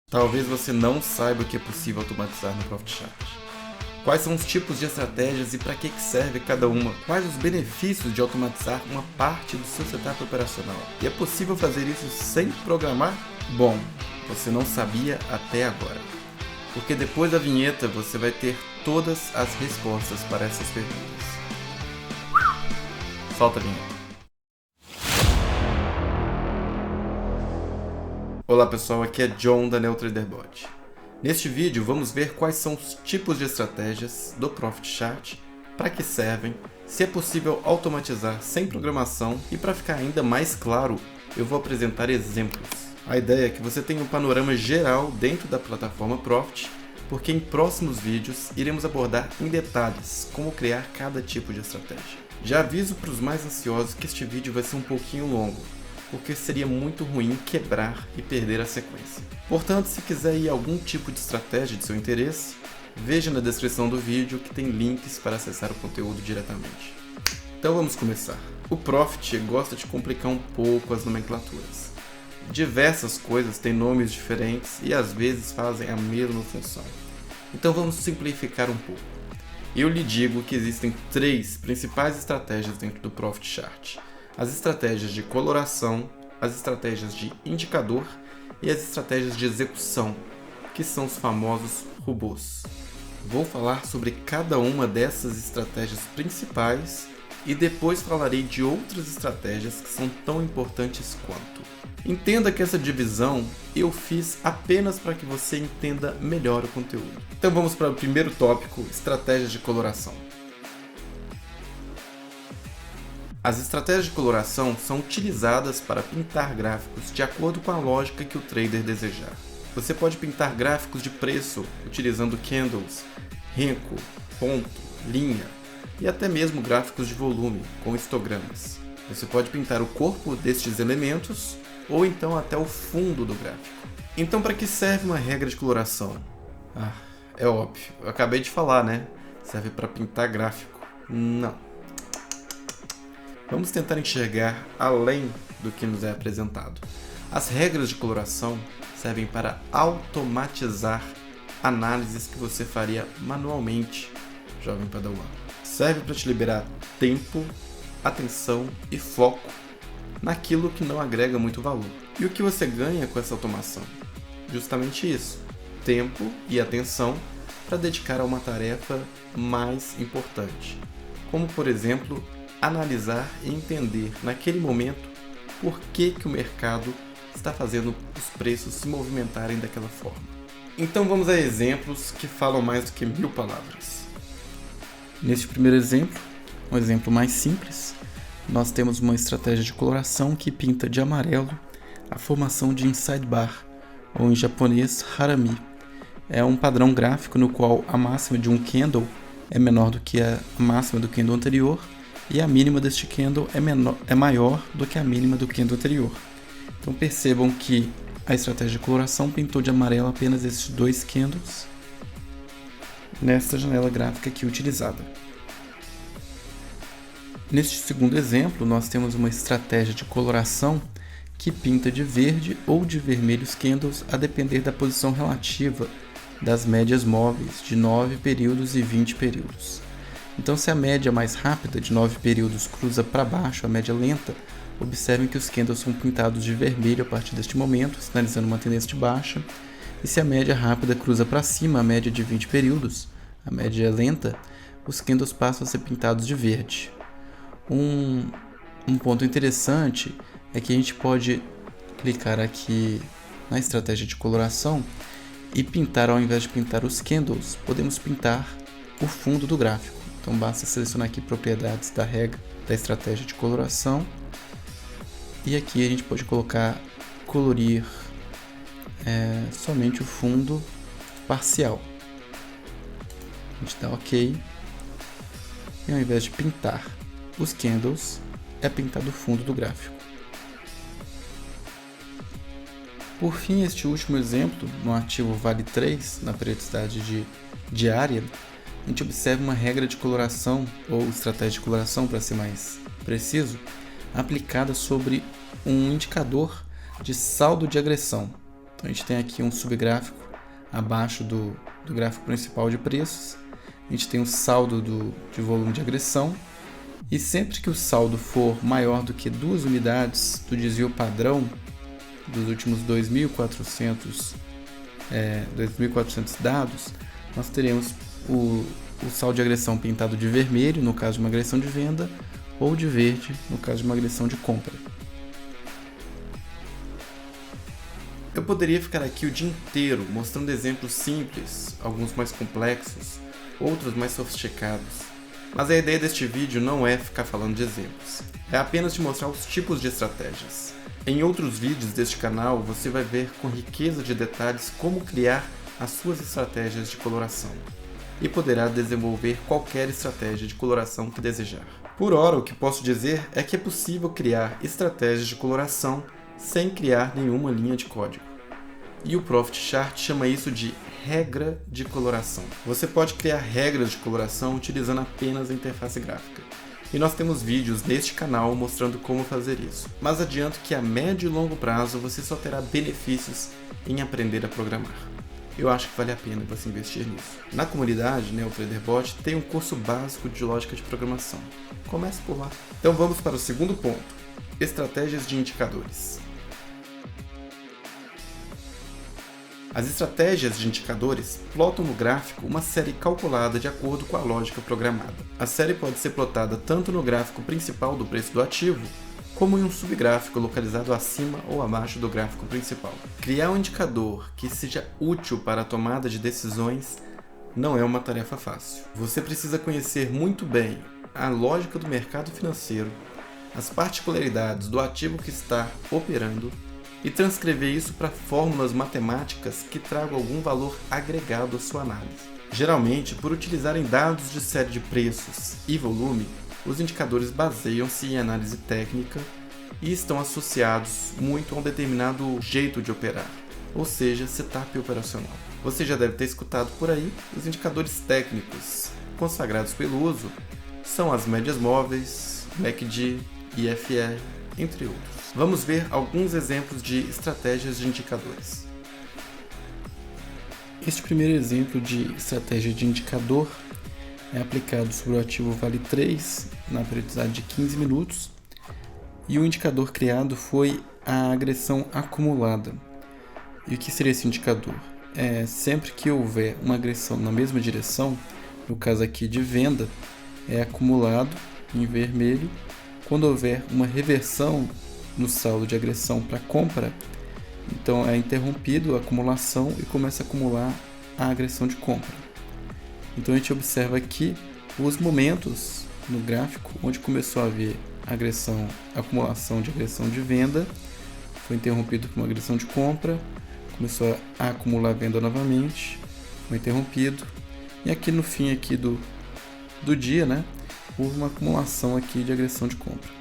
Talvez você não saiba o que é possível automatizar no ProfitChat. Quais são os tipos de estratégias e para que serve cada uma? Quais os benefícios de automatizar uma parte do seu setup operacional? E é possível fazer isso sem programar? Bom, você não sabia até agora. Porque depois da vinheta você vai ter todas as respostas para essas perguntas. Solta a vinheta. Olá pessoal, aqui é John da NeoTraderBot. Neste vídeo vamos ver quais são os tipos de estratégias do ProfitChat, para que servem, se é possível automatizar sem programação e para ficar ainda mais claro, eu vou apresentar exemplos. A ideia é que você tenha um panorama geral dentro da plataforma Profit, porque em próximos vídeos iremos abordar em detalhes como criar cada tipo de estratégia. Já aviso para os mais ansiosos que este vídeo vai ser um pouquinho longo, porque seria muito ruim quebrar e perder a sequência. Portanto, se quiser ir a algum tipo de estratégia de seu interesse, veja na descrição do vídeo que tem links para acessar o conteúdo diretamente. Então vamos começar. O Profit gosta de complicar um pouco as nomenclaturas. Diversas coisas têm nomes diferentes e às vezes fazem a mesma função. Então vamos simplificar um pouco. Eu lhe digo que existem 3 principais estratégias dentro do ProfitChat. As estratégias de coloração, as estratégias de indicador e as estratégias de execução, que são os famosos robôs. Vou falar sobre cada uma dessas estratégias principais e depois falarei de outras estratégias que são tão importantes quanto. Entenda que essa divisão eu fiz apenas para que você entenda melhor o conteúdo. Então vamos para o primeiro tópico, estratégias de coloração. As estratégias de coloração são utilizadas para pintar gráficos de acordo com a lógica que o trader desejar. Você pode pintar gráficos de preço utilizando candles, renko, ponto, linha e até mesmo gráficos de volume com histogramas. Você pode pintar o corpo destes elementos ou então até o fundo do gráfico. Então, para que serve uma regra de coloração? É óbvio, eu acabei de falar, né? Serve para pintar gráfico. Não. Vamos tentar enxergar além do que nos é apresentado. As regras de coloração servem para automatizar análises que você faria manualmente, jovem padawan. Serve para te liberar tempo, atenção e foco naquilo que não agrega muito valor. E o que você ganha com essa automação? Justamente isso, tempo e atenção para dedicar a uma tarefa mais importante, como por exemplo, analisar e entender naquele momento por que o mercado está fazendo os preços se movimentarem daquela forma. Então vamos a exemplos que falam mais do que 1000 palavras. Neste primeiro exemplo, um exemplo mais simples, nós temos uma estratégia de coloração que pinta de amarelo a formação de inside bar, ou em japonês harami. É um padrão gráfico no qual a máxima de um candle é menor do que a máxima do candle anterior e a mínima deste candle é maior do que a mínima do candle anterior. Então percebam que a estratégia de coloração pintou de amarelo apenas esses 2 candles nesta janela gráfica aqui utilizada. Neste segundo exemplo, nós temos uma estratégia de coloração que pinta de verde ou de vermelho os candles a depender da posição relativa das médias móveis de 9 períodos e 20 períodos. Então, se a média mais rápida de 9 períodos cruza para baixo a média lenta, observem que os candles são pintados de vermelho a partir deste momento, sinalizando uma tendência de baixa. E se a média rápida cruza para cima a média de 20 períodos, a média lenta, os candles passam a ser pintados de verde. Um ponto interessante é que a gente pode clicar aqui na estratégia de coloração e pintar, ao invés de pintar os candles, podemos pintar o fundo do gráfico. Então basta selecionar aqui propriedades da regra da estratégia de coloração e aqui a gente pode colorir somente o fundo parcial. A gente dá OK e ao invés de pintar os candles, é pintado o fundo do gráfico. Por fim, este último exemplo, no ativo Vale 3, na periodicidade diária, a gente observa uma regra de coloração, ou estratégia de coloração para ser mais preciso, aplicada sobre um indicador de saldo de agressão. Então a gente tem aqui um subgráfico abaixo do gráfico principal de preços. A gente tem o saldo de volume de agressão. E sempre que o saldo for maior do que 2 unidades do desvio padrão dos últimos 2.400 dados, nós teremos o saldo de agressão pintado de vermelho, no caso de uma agressão de venda, ou de verde, no caso de uma agressão de compra. Eu poderia ficar aqui o dia inteiro mostrando exemplos simples, alguns mais complexos, outros mais sofisticados. Mas a ideia deste vídeo não é ficar falando de exemplos, é apenas te mostrar os tipos de estratégias. Em outros vídeos deste canal você vai ver com riqueza de detalhes como criar as suas estratégias de coloração e poderá desenvolver qualquer estratégia de coloração que desejar. Por hora, o que posso dizer é que é possível criar estratégias de coloração sem criar nenhuma linha de código. E o Profit Chart chama isso de regra de coloração. Você pode criar regras de coloração utilizando apenas a interface gráfica. E nós temos vídeos neste canal mostrando como fazer isso. Mas adianto que a médio e longo prazo você só terá benefícios em aprender a programar. Eu acho que vale a pena você investir nisso. Na comunidade NeoTraderBot tem um curso básico de lógica de programação. Comece por lá. Então vamos para o segundo ponto: estratégias de indicadores. As estratégias de indicadores plotam no gráfico uma série calculada de acordo com a lógica programada. A série pode ser plotada tanto no gráfico principal do preço do ativo, como em um subgráfico localizado acima ou abaixo do gráfico principal. Criar um indicador que seja útil para a tomada de decisões não é uma tarefa fácil. Você precisa conhecer muito bem a lógica do mercado financeiro, as particularidades do ativo que está operando, e transcrever isso para fórmulas matemáticas que tragam algum valor agregado à sua análise. Geralmente, por utilizarem dados de série de preços e volume, os indicadores baseiam-se em análise técnica e estão associados muito a um determinado jeito de operar, ou seja, setup operacional. Você já deve ter escutado por aí, os indicadores técnicos consagrados pelo uso são as médias móveis, MACD, IFR, entre outros. Vamos ver alguns exemplos de estratégias de indicadores. Este primeiro exemplo de estratégia de indicador é aplicado sobre o ativo Vale 3 na periodicidade de 15 minutos e o indicador criado foi a agressão acumulada. E o que seria esse indicador? Sempre que houver uma agressão na mesma direção, no caso aqui de venda, é acumulado em vermelho. Quando houver uma reversão no saldo de agressão para compra, então é interrompido a acumulação e começa a acumular a agressão de compra. Então a gente observa aqui os momentos no gráfico onde começou a haver acumulação de agressão de venda, foi interrompido por uma agressão de compra, começou a acumular venda novamente, foi interrompido, e aqui no fim aqui do dia, né, houve uma acumulação aqui de agressão de compra.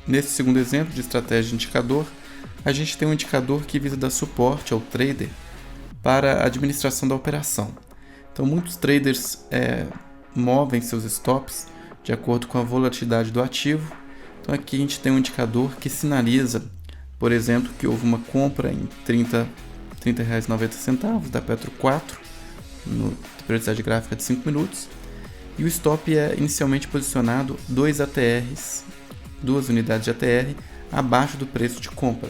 Nesse segundo exemplo de estratégia de indicador, a gente tem um indicador que visa dar suporte ao trader para a administração da operação. Então, muitos traders movem seus stops de acordo com a volatilidade do ativo. Então, aqui a gente tem um indicador que sinaliza, por exemplo, que houve uma compra em R$ 30,90 da Petro 4, no periodicidade gráfica de 5 minutos, e o stop é inicialmente posicionado 2 unidades de ATR abaixo do preço de compra.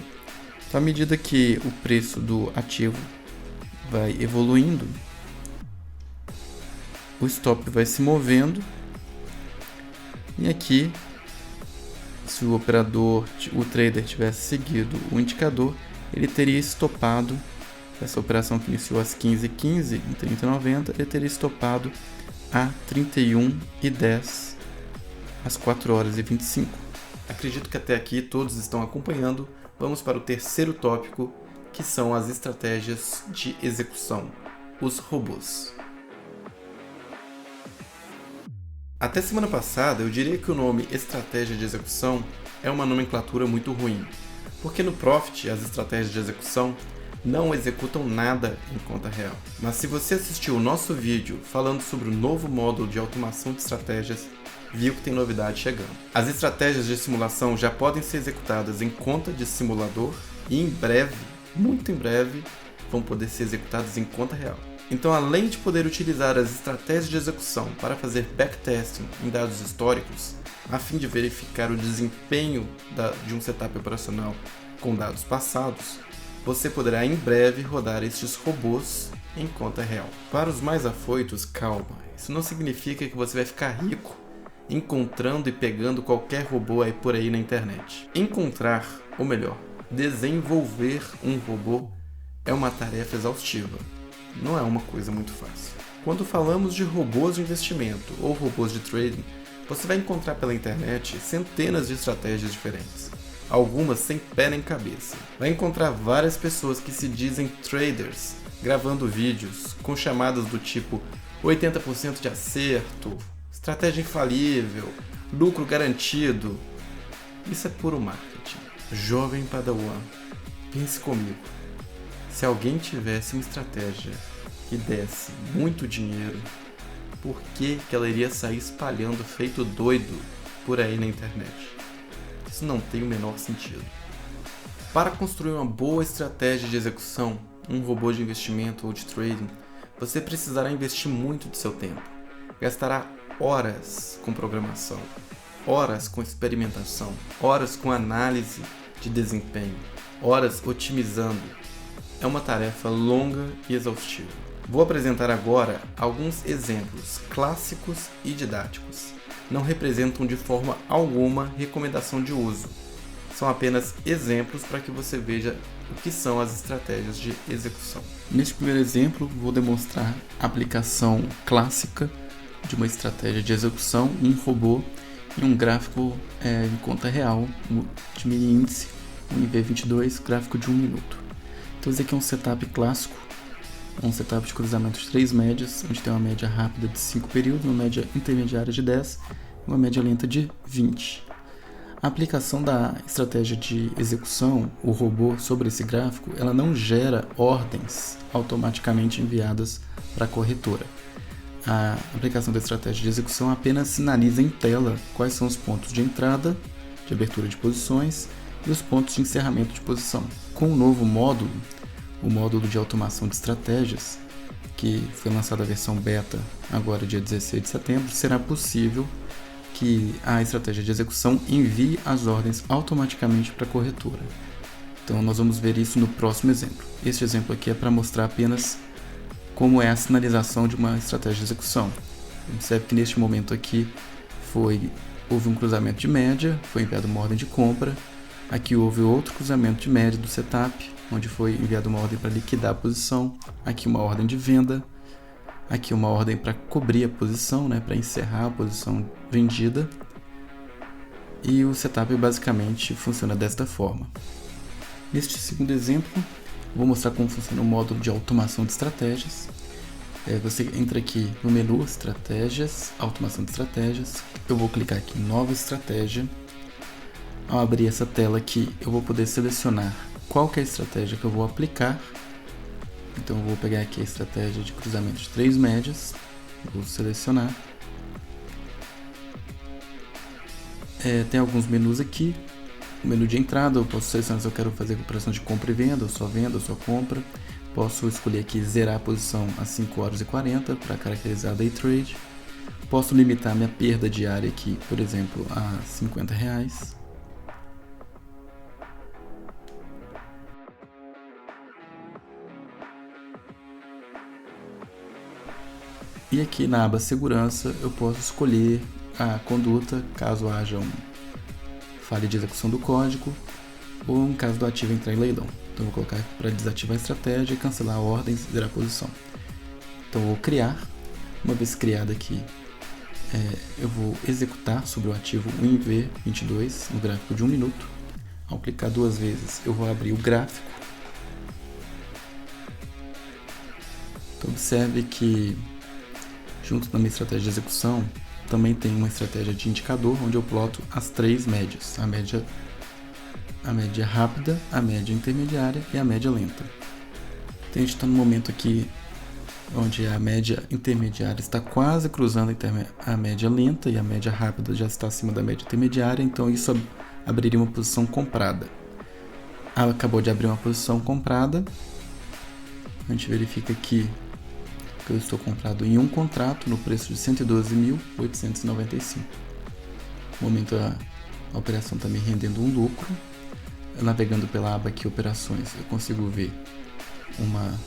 Então, à medida que o preço do ativo vai evoluindo, o stop vai se movendo, e aqui, se o trader tivesse seguido o indicador, ele teria estopado essa operação que iniciou às 15h15 em 30,90, ele teria estopado a 31h10 às 4h25. Acredito que até aqui todos estão acompanhando. Vamos para o terceiro tópico, que são as estratégias de execução, os robôs. Até semana passada eu diria que o nome estratégia de execução é uma nomenclatura muito ruim, porque no Profit as estratégias de execução não executam nada em conta real. Mas se você assistiu o nosso vídeo falando sobre o novo módulo de automação de estratégias, viu que tem novidade chegando. As estratégias de simulação já podem ser executadas em conta de simulador e em breve, muito em breve, vão poder ser executados em conta real. Então, além de poder utilizar as estratégias de execução para fazer backtesting em dados históricos, a fim de verificar o desempenho de um setup operacional com dados passados, você poderá em breve rodar estes robôs em conta real. Para os mais afoitos, calma, isso não significa que você vai ficar rico encontrando e pegando qualquer robô aí por aí na internet. Encontrar, ou melhor, desenvolver um robô é uma tarefa exaustiva. Não é uma coisa muito fácil. Quando falamos de robôs de investimento ou robôs de trading, você vai encontrar pela internet centenas de estratégias diferentes, algumas sem pé nem cabeça. Vai encontrar várias pessoas que se dizem traders, gravando vídeos com chamadas do tipo 80% de acerto, estratégia infalível, lucro garantido. Isso é puro marketing. Jovem Padawan, pense comigo. Se alguém tivesse uma estratégia que desse muito dinheiro, por que ela iria sair espalhando feito doido por aí na internet? Isso não tem o menor sentido. Para construir uma boa estratégia de execução, um robô de investimento ou de trading, você precisará investir muito de seu tempo. Gastará horas com programação, horas com experimentação, horas com análise de desempenho, horas otimizando. É uma tarefa longa e exaustiva. Vou apresentar agora alguns exemplos clássicos e didáticos. Não representam de forma alguma recomendação de uso. São apenas exemplos para que você veja o que são as estratégias de execução. Neste primeiro exemplo, vou demonstrar a aplicação clássica de uma estratégia de execução, um robô e um gráfico em conta real, de mini índice, um IV22, gráfico de 1 minuto. Então esse aqui é um setup clássico, um setup de cruzamento de 3 médias, onde tem uma média rápida de 5 períodos, uma média intermediária de 10 e uma média lenta de 20. A aplicação da estratégia de execução, o robô, sobre esse gráfico, ela não gera ordens automaticamente enviadas para a corretora. A aplicação da estratégia de execução apenas sinaliza em tela quais são os pontos de entrada, de abertura de posições e os pontos de encerramento de posição. Com o novo módulo, o módulo de automação de estratégias, que foi lançada a versão beta agora dia 16 de setembro, será possível que a estratégia de execução envie as ordens automaticamente para a corretora. Então nós vamos ver isso no próximo exemplo. Este exemplo aqui é para mostrar apenas como é a sinalização de uma estratégia de execução. Observe que neste momento aqui houve um cruzamento de média, foi enviada uma ordem de compra. Aqui houve outro cruzamento de média do setup, onde foi enviada uma ordem para liquidar a posição. Aqui uma ordem de venda. Aqui uma ordem para cobrir a posição, para encerrar a posição vendida. E o setup basicamente funciona desta forma. Neste segundo exemplo, vou mostrar como funciona o módulo de automação de estratégias. Você entra aqui no menu Estratégias, Automação de Estratégias. Eu vou clicar aqui em Nova Estratégia. Ao abrir essa tela aqui, eu vou poder selecionar qual que é a estratégia que eu vou aplicar. Então eu vou pegar aqui a estratégia de cruzamento de 3 médias, vou selecionar. Tem alguns menus aqui. O menu de entrada, eu posso selecionar se eu quero fazer operação de compra e venda, ou só compra. Posso escolher aqui zerar a posição a 5 horas e 40 para caracterizar day trade. Posso limitar minha perda diária aqui, por exemplo, a R$50. E aqui na aba segurança eu posso escolher a conduta caso haja falha de execução do código ou em caso do ativo entrar em leilão. Então eu vou colocar para desativar a estratégia, cancelar a ordem e zerar a posição. Então eu vou criar. Uma vez criada aqui, eu vou executar sobre o ativo 1IV22 no gráfico de 1 minuto. Ao clicar 2 vezes eu vou abrir o gráfico. Então observe que junto da minha estratégia de execução, também tem uma estratégia de indicador, onde eu ploto as 3 médias, a média rápida, a média intermediária e a média lenta. Então a gente está no momento aqui onde a média intermediária está quase cruzando a média lenta e a média rápida já está acima da média intermediária, então isso abriria uma posição comprada. acabou de abrir uma posição comprada. A gente verifica aqui que eu estou comprado em um contrato no preço de 112.895. No momento a operação está me rendendo um lucro. Navegando pela aba aqui operações, eu consigo ver uma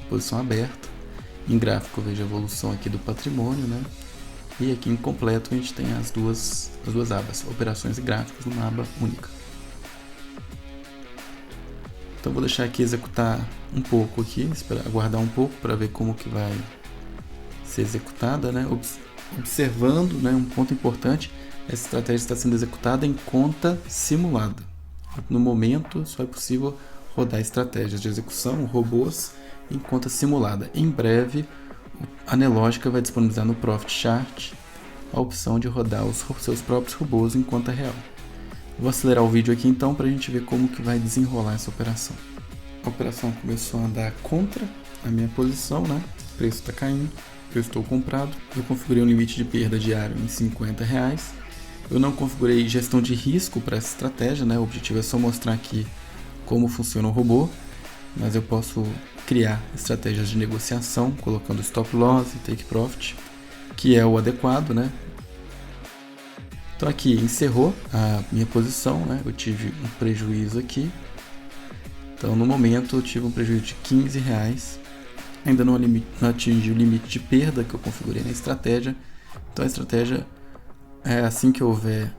posição aberta. Em gráfico eu vejo a evolução aqui do patrimônio, né? E aqui em completo a gente tem as duas abas, operações e gráficos, numa aba única. Então vou deixar aqui executar um pouco aqui, aguardar um pouco para ver como que vai ser executada, né? Observando, né, um ponto importante, essa estratégia está sendo executada em conta simulada. No momento só é possível rodar estratégias de execução, robôs, em conta simulada. Em breve a Nelogica vai disponibilizar no Profit Chart a opção de rodar os seus próprios robôs em conta real. Vou acelerar o vídeo aqui então para a gente ver como que vai desenrolar essa operação. A operação começou a andar contra a minha posição, né? O preço está caindo, eu estou comprado. Eu configurei um limite de perda diário em R$50. Eu não configurei gestão de risco para essa estratégia, né? O objetivo é só mostrar aqui como funciona o robô, mas eu posso criar estratégias de negociação colocando stop loss e take profit, que é o adequado, né? Então aqui encerrou a minha posição, né? Eu tive um prejuízo aqui. Então no momento eu tive um prejuízo de R$15. Ainda não atingi o limite de perda que eu configurei na estratégia. Então a estratégia, assim que houver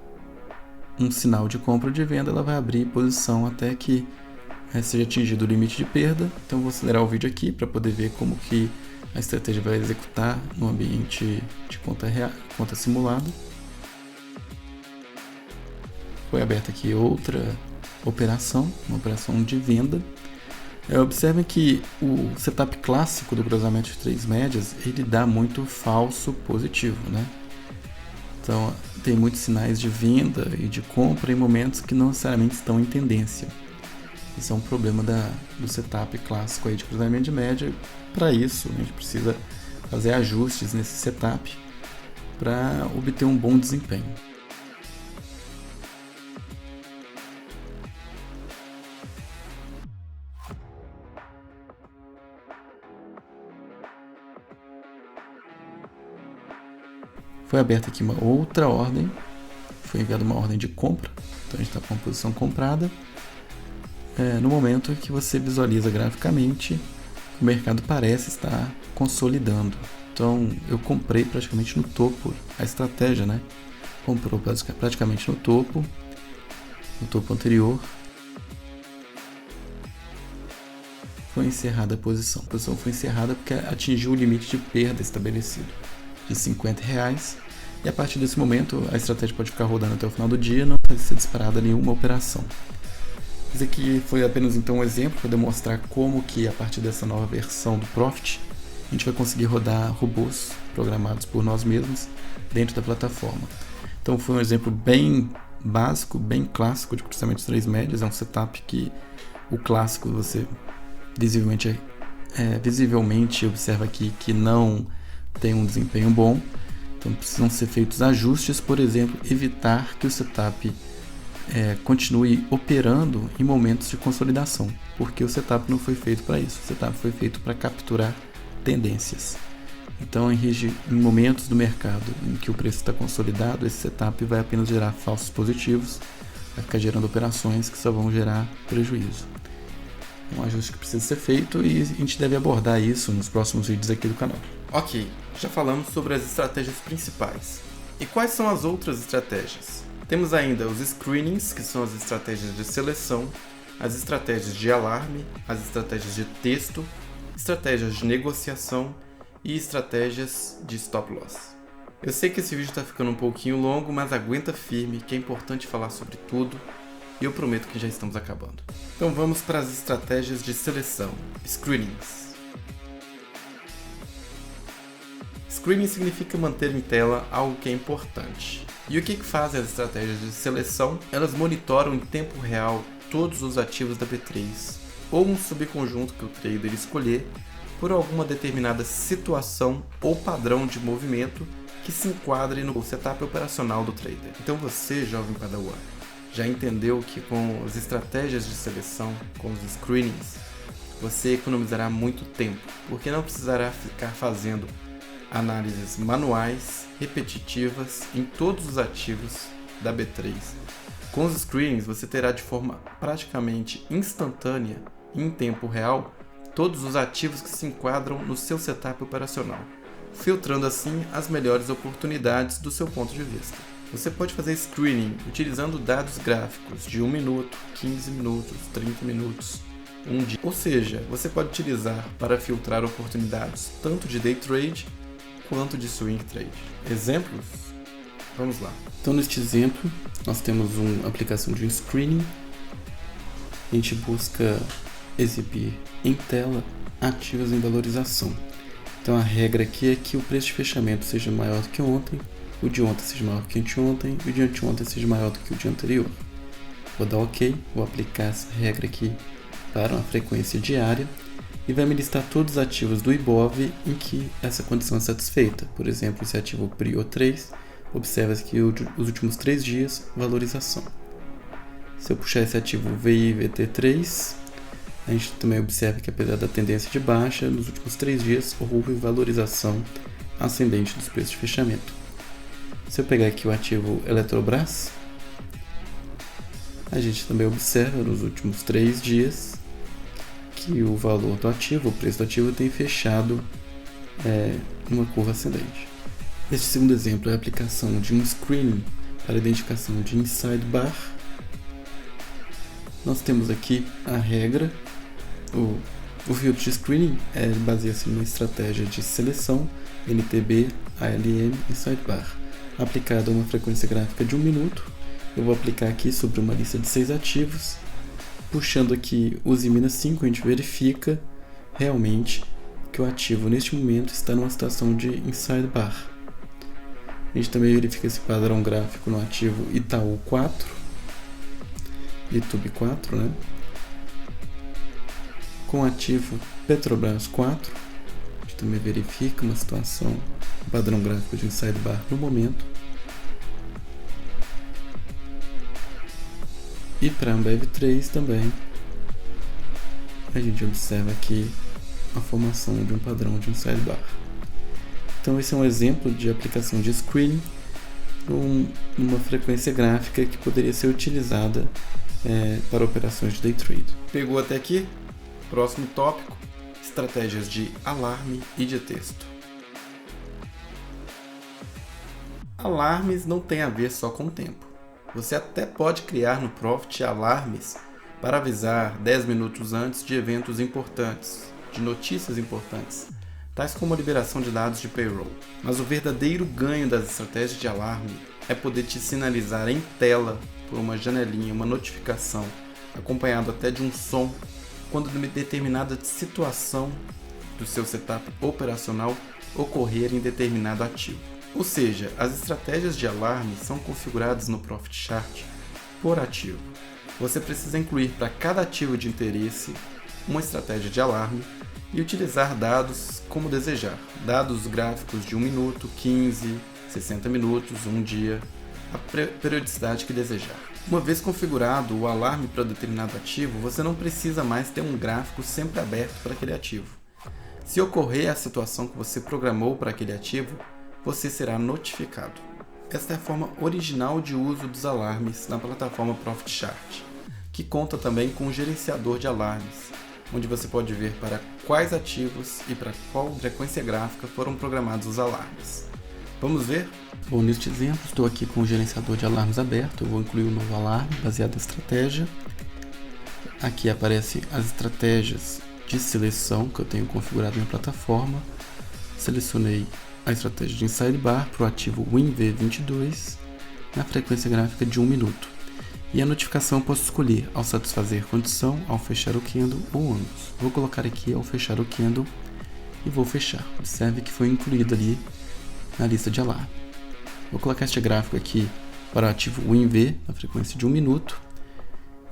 um sinal de compra ou de venda, ela vai abrir posição até que seja atingido o limite de perda. Então eu vou acelerar o vídeo aqui para poder ver como que a estratégia vai executar no ambiente de conta real, conta simulada. Foi aberta aqui outra operação, uma operação de venda. Observem que o setup clássico do cruzamento de 3 médias, ele dá muito falso positivo, né? Então tem muitos sinais de venda e de compra em momentos que não necessariamente estão em tendência. Isso é um problema do setup clássico aí de cruzamento de média. Para isso a gente precisa fazer ajustes nesse setup para obter um bom desempenho. Foi aberta aqui uma outra ordem, foi enviada uma ordem de compra, então a gente está com a posição comprada. No momento que você visualiza graficamente, o mercado parece estar consolidando. Então eu comprei praticamente no topo a estratégia, né? Comprou praticamente no topo anterior. Foi encerrada a posição. A posição foi encerrada porque atingiu o limite de perda estabelecido de R$50, e a partir desse momento a estratégia pode ficar rodando até o final do dia, não vai ser disparada nenhuma operação. Esse aqui foi apenas então um exemplo para demonstrar como que a partir dessa nova versão do Profit a gente vai conseguir rodar robôs programados por nós mesmos dentro da plataforma. Então foi um exemplo bem básico, bem clássico de cruzamento de 3 médias. É um setup que o clássico você visivelmente observa aqui que não tem um desempenho bom. Então precisam ser feitos ajustes, por exemplo, evitar que o setup continue operando em momentos de consolidação, porque o setup não foi feito para isso. O setup foi feito para capturar tendências. Então em momentos do mercado em que o preço está consolidado, esse setup vai apenas gerar falsos positivos, vai ficar gerando operações que só vão gerar prejuízo. Um ajuste que precisa ser feito e a gente deve abordar isso nos próximos vídeos aqui do canal. Ok, já falamos sobre as estratégias principais. E quais são as outras estratégias? Temos ainda os screenings, que são as estratégias de seleção, as estratégias de alarme, as estratégias de texto, estratégias de negociação e estratégias de stop loss. Eu sei que esse vídeo está ficando um pouquinho longo, mas aguenta firme, que é importante falar sobre tudo. E eu prometo que já estamos acabando. Então vamos para as estratégias de seleção, screenings. Screening significa manter em tela algo que é importante. E o que fazem as estratégias de seleção? Elas monitoram em tempo real todos os ativos da B3 ou um subconjunto que o trader escolher por alguma determinada situação ou padrão de movimento que se enquadre no setup operacional do trader. Então você, jovem padawan, já entendeu que com as estratégias de seleção, com os screenings, você economizará muito tempo, porque não precisará ficar fazendo análises manuais, repetitivas em todos os ativos da B3. Com os screenings, você terá de forma praticamente instantânea, em tempo real, todos os ativos que se enquadram no seu setup operacional, filtrando assim as melhores oportunidades do seu ponto de vista. Você pode fazer screening utilizando dados gráficos de 1 minuto, 15 minutos, 30 minutos, um dia. Ou seja, você pode utilizar para filtrar oportunidades tanto de day trade quanto de swing trade. Exemplos? Vamos lá. Então, neste exemplo, nós temos uma aplicação de um screening. A gente busca exibir em tela ativos em valorização. Então, a regra aqui é que o preço de fechamento seja maior do que ontem, o de ontem seja maior do que anteontem e o de anteontem seja maior do que o de anterior. Vou dar OK, vou aplicar essa regra aqui para uma frequência diária e vai me listar todos os ativos do IBOV em que essa condição é satisfeita. Por exemplo, esse ativo PRIO 3, observa que os últimos 3 dias, valorização. Se eu puxar esse ativo VIVT3, a gente também observa que apesar da tendência de baixa, nos últimos 3 dias houve valorização ascendente dos preços de fechamento. Se eu pegar aqui o ativo Eletrobras, a gente também observa nos últimos 3 dias que o valor do ativo, o preço do ativo tem fechado uma curva ascendente. Este segundo exemplo é a aplicação de um screening para identificação de inside bar. Nós temos aqui a regra, o filtro de screening baseia-se numa estratégia de seleção NTB, ALM, inside bar, aplicado a uma frequência gráfica de 1 minuto. Eu vou aplicar aqui sobre uma lista de 6 ativos. Puxando aqui o Zimina 5, a gente verifica realmente que o ativo neste momento está numa situação de inside bar. A gente também verifica esse padrão gráfico no ativo Itaú 4, YouTube 4, né? Com o ativo Petrobras 4, a gente também verifica uma situação, um padrão gráfico de inside bar no momento. E para a Ambev 3 também, a gente observa aqui a formação de um padrão de inside bar. Então esse é um exemplo de aplicação de screening numa frequência gráfica que poderia ser utilizada para operações de day trade. Pegou até aqui? Próximo tópico, estratégias de alarme e de texto. Alarmes não tem a ver só com o tempo. Você até pode criar no Profit alarmes para avisar 10 minutos antes de eventos importantes, de notícias importantes, tais como a liberação de dados de payroll. Mas o verdadeiro ganho das estratégias de alarme é poder te sinalizar em tela por uma janelinha, uma notificação, acompanhado até de um som, quando uma determinada situação do seu setup operacional ocorrer em determinado ativo. Ou seja, as estratégias de alarme são configuradas no Profit Chart por ativo. Você precisa incluir para cada ativo de interesse uma estratégia de alarme e utilizar dados como desejar. Dados gráficos de 1 minuto, 15, 60 minutos, 1 dia, a periodicidade que desejar. Uma vez configurado o alarme para determinado ativo, você não precisa mais ter um gráfico sempre aberto para aquele ativo. Se ocorrer a situação que você programou para aquele ativo, você será notificado. Esta é a forma original de uso dos alarmes na plataforma Profit Chart, que conta também com um gerenciador de alarmes, onde você pode ver para quais ativos e para qual frequência gráfica foram programados os alarmes. Vamos ver? Bom, neste exemplo estou aqui com o gerenciador de alarmes aberto. Eu vou incluir um novo alarme baseado em estratégia. Aqui aparecem as estratégias de seleção que eu tenho configurado na plataforma. Selecionei a estratégia de inside bar para o ativo WinV22 na frequência gráfica de 1 minuto. E a notificação eu posso escolher ao satisfazer condição, ao fechar o candle ou ambos. Vou colocar aqui ao fechar o candle e vou fechar. Observe que foi incluído ali na lista de alarme. Vou colocar este gráfico aqui para o ativo WinV na frequência de 1 minuto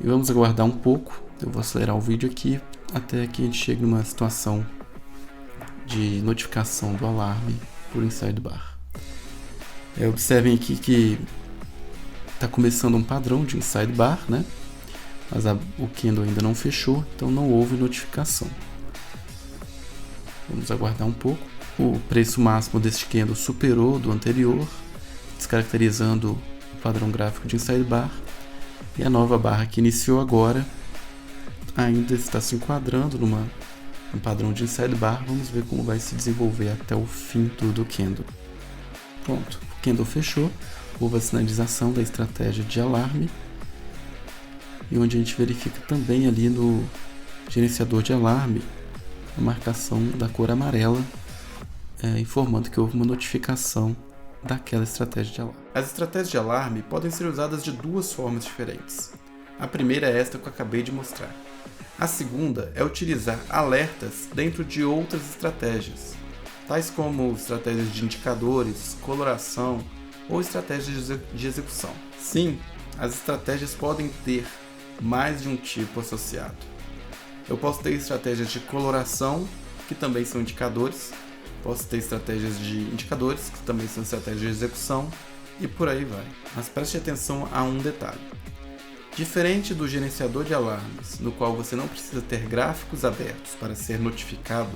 e vamos aguardar um pouco. Eu vou acelerar o vídeo aqui até que a gente chegue numa situação de notificação do alarme por inside bar. Observem aqui que está começando um padrão de inside bar, né? Mas o candle ainda não fechou, então não houve notificação. Vamos aguardar um pouco. O preço máximo deste candle superou do anterior, descaracterizando o padrão gráfico de inside bar. E a nova barra que iniciou agora ainda está se enquadrando num padrão de inside bar. Vamos ver como vai se desenvolver até o fim do candle. Pronto, o candle fechou. Houve a sinalização da estratégia de alarme. E onde a gente verifica também ali no gerenciador de alarme a marcação da cor amarela, informando que houve uma notificação daquela estratégia de alarme. As estratégias de alarme podem ser usadas de duas formas diferentes. A primeira é esta que eu acabei de mostrar. A segunda é utilizar alertas dentro de outras estratégias, tais como estratégias de indicadores, coloração ou estratégias de execução. Sim, as estratégias podem ter mais de um tipo associado. Eu posso ter estratégias de coloração, que também são indicadores, posso ter estratégias de indicadores, que também são estratégias de execução, e por aí vai. Mas preste atenção a um detalhe. Diferente do gerenciador de alarmes, no qual você não precisa ter gráficos abertos para ser notificado,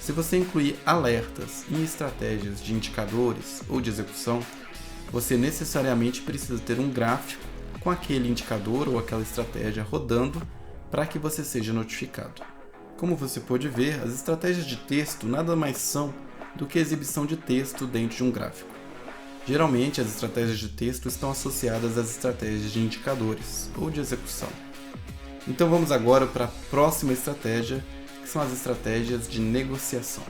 se você incluir alertas em estratégias de indicadores ou de execução, você necessariamente precisa ter um gráfico com aquele indicador ou aquela estratégia rodando para que você seja notificado. Como você pode ver, as estratégias de texto nada mais são do que a exibição de texto dentro de um gráfico. Geralmente, as estratégias de texto estão associadas às estratégias de indicadores ou de execução. Então vamos agora para a próxima estratégia, que são as estratégias de negociação.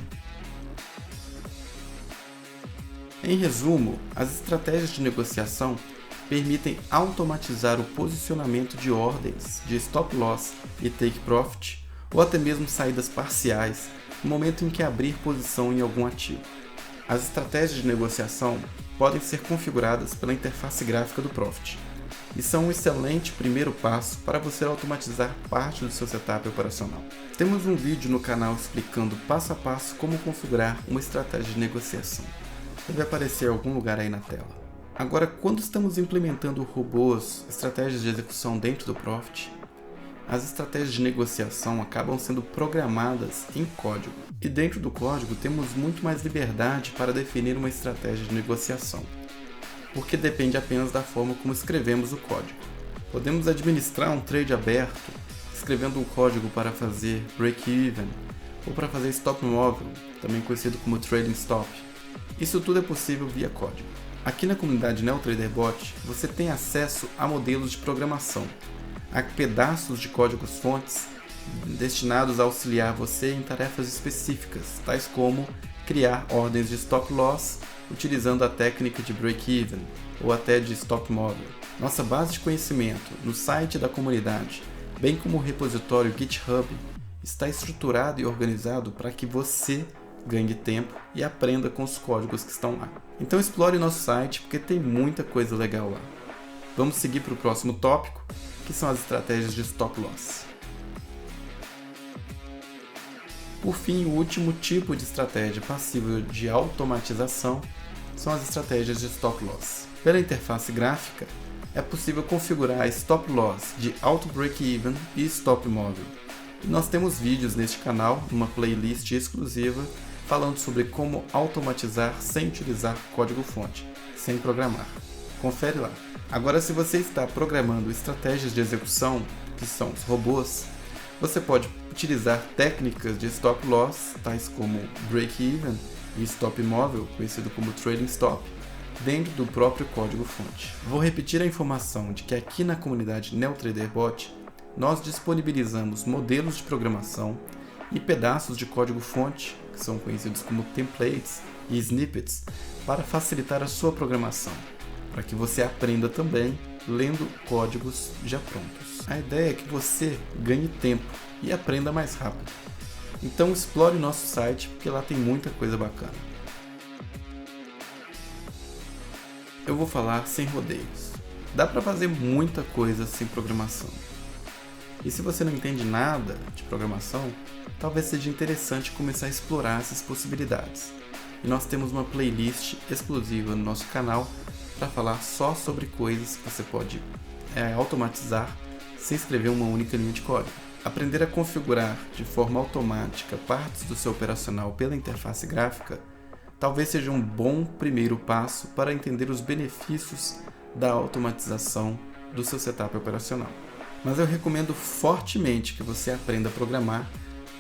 Em resumo, as estratégias de negociação permitem automatizar o posicionamento de ordens de stop loss e take profit, ou até mesmo saídas parciais, no momento em que abrir posição em algum ativo. As estratégias de negociação podem ser configuradas pela interface gráfica do Profit, e são um excelente primeiro passo para você automatizar parte do seu setup operacional. Temos um vídeo no canal explicando passo a passo como configurar uma estratégia de negociação. Deve aparecer em algum lugar aí na tela. Agora, quando estamos implementando robôs, estratégias de execução dentro do Profit, as estratégias de negociação acabam sendo programadas em código. E dentro do código temos muito mais liberdade para definir uma estratégia de negociação, porque depende apenas da forma como escrevemos o código. Podemos administrar um trade aberto, escrevendo um código para fazer break-even, ou para fazer stop móvel, também conhecido como trading stop. Isso tudo é possível via código. Aqui na comunidade NeoTraderBot, você tem acesso a modelos de programação, a pedaços de códigos-fontes destinados a auxiliar você em tarefas específicas, tais como criar ordens de stop loss utilizando a técnica de break-even ou até de stop móvel. Nossa base de conhecimento no site da comunidade, bem como o repositório GitHub, está estruturado e organizado para que você ganhe tempo e aprenda com os códigos que estão lá. Então explore nosso site porque tem muita coisa legal lá. Vamos seguir para o próximo tópico, que são as estratégias de stop loss. Por fim, o último tipo de estratégia passível de automatização são as estratégias de stop loss. Pela interface gráfica, é possível configurar stop loss de auto break-even e stop móvel. E nós temos vídeos neste canal, numa playlist exclusiva, falando sobre como automatizar sem utilizar código-fonte, sem programar. Confere lá. Agora, se você está programando estratégias de execução, que são os robôs, você pode utilizar técnicas de stop loss, tais como break-even e stop móvel, conhecido como trading stop, dentro do próprio código-fonte. Vou repetir a informação de que aqui na comunidade NeoTraderBot, nós disponibilizamos modelos de programação e pedaços de código-fonte, que são conhecidos como templates e snippets, para facilitar a sua programação, para que você aprenda também lendo códigos já prontos. A ideia é que você ganhe tempo e aprenda mais rápido. Então explore nosso site, porque lá tem muita coisa bacana. Eu vou falar sem rodeios. Dá para fazer muita coisa sem programação. E se você não entende nada de programação, talvez seja interessante começar a explorar essas possibilidades. E nós temos uma playlist exclusiva no nosso canal para falar só sobre coisas que você pode automatizar sem escrever uma única linha de código. Aprender a configurar de forma automática partes do seu operacional pela interface gráfica talvez seja um bom primeiro passo para entender os benefícios da automatização do seu setup operacional. Mas eu recomendo fortemente que você aprenda a programar,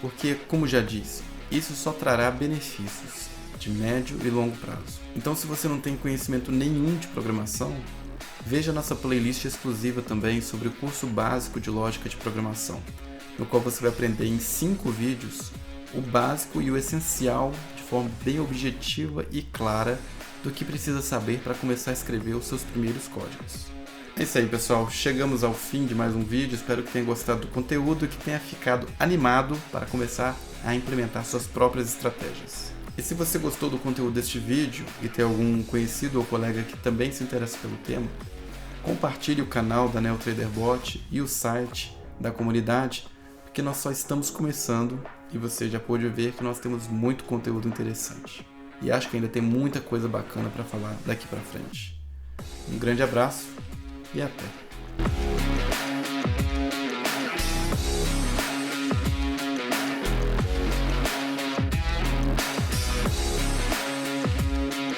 porque, como já disse, isso só trará benefícios de médio e longo prazo. Então, se você não tem conhecimento nenhum de programação, veja nossa playlist exclusiva também sobre o curso básico de lógica de programação, no qual você vai aprender em 5 vídeos o básico e o essencial de forma bem objetiva e clara do que precisa saber para começar a escrever os seus primeiros códigos. É isso aí, pessoal. Chegamos ao fim de mais um vídeo. Espero que tenha gostado do conteúdo e que tenha ficado animado para começar a implementar suas próprias estratégias. E se você gostou do conteúdo deste vídeo e tem algum conhecido ou colega que também se interessa pelo tema, compartilhe o canal da NeoTraderBot e o site da comunidade, porque nós só estamos começando e você já pôde ver que nós temos muito conteúdo interessante. E acho que ainda tem muita coisa bacana para falar daqui para frente. Um grande abraço e até!